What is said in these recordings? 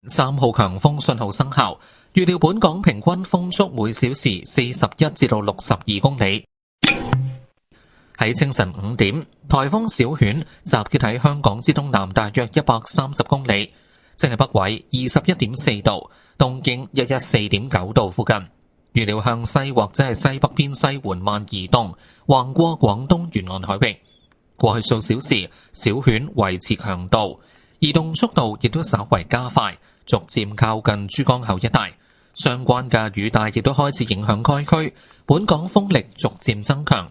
3號強風信號生效，預料本港平均風速每小時41至到62公里。喺清晨5點，颱風小犬集結喺香港之東南大約130公里，即係北緯21.4度、東經114.9度附近。預料向西或者係西北偏西緩慢移動，橫過廣東沿岸海域。過去數小時，小犬維持強度，移動速度亦都稍為加快，逐漸靠近珠江口一帶。相關嘅雨帶亦都開始影響該區，本港風力逐漸增強。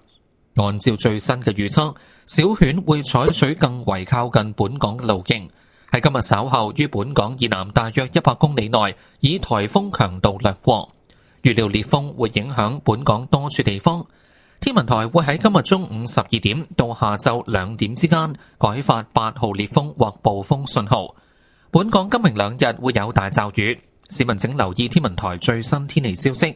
按照最新嘅預測，小犬會採取更為靠近本港嘅路徑，喺今日稍後於本港以南大約100公里內以颱風強度掠過。預料烈風會影響本港多處地方。天文台會喺今日中午12點到下晝2點之間改發8號烈風或暴風信號。本港今明2日會有大驟雨，市民請留意天文台最新天氣消息。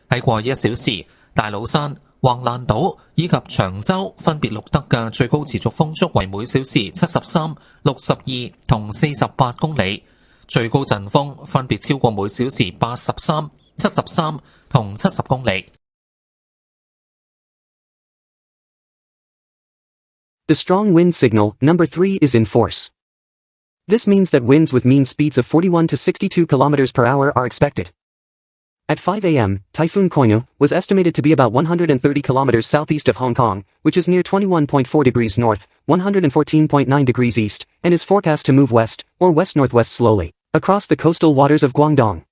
喺過去1小時，大老山、橫瀾島以及長洲分別錄得嘅最高持續風速為每小時73、62同48公里，最高陣風分別超過每小時83、73同70公里。The strong wind signal, number 3, is in force. This means that winds with mean speeds of 41 to 62 km per hour are expected. At 5 a.m., Typhoon Koinu was estimated to be about 130 kilometers southeast of Hong Kong, which is near 21.4 degrees north, 114.9 degrees east, and is forecast to move west, or west-northwest slowly, across the coastal waters of Guangdong.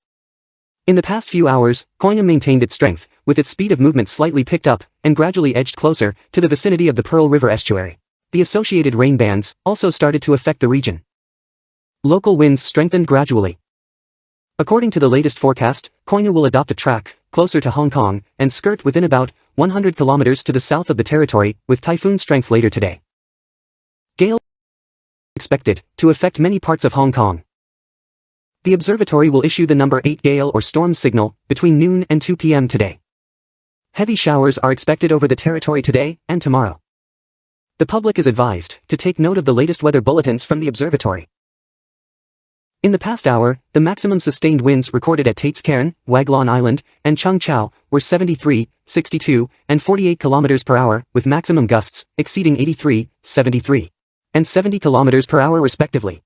In the past few hours, Koinu maintained its strength, with its speed of movement slightly picked up, and gradually edged closer to the vicinity of the Pearl River estuary. The associated rain bands also started to affect the region. Local winds strengthened gradually. According to the latest forecast, Koinu will adopt a track closer to Hong Kong and skirt within about 100 kilometers to the south of the territory, with typhoon strength later today. Gale expected to affect many parts of Hong Kong. The observatory will issue the number 8 gale or storm signal between noon and 2 p.m. today. Heavy showers are expected over the territory today and tomorrow. The public is advised to take note of the latest weather bulletins from the observatory. In the past hour, the maximum sustained winds recorded at Tate's Cairn, Waglon Island, and Chung Chau were 73, 62, and 48 km per hour, with maximum gusts exceeding 83, 73, and 70 km per hour respectively.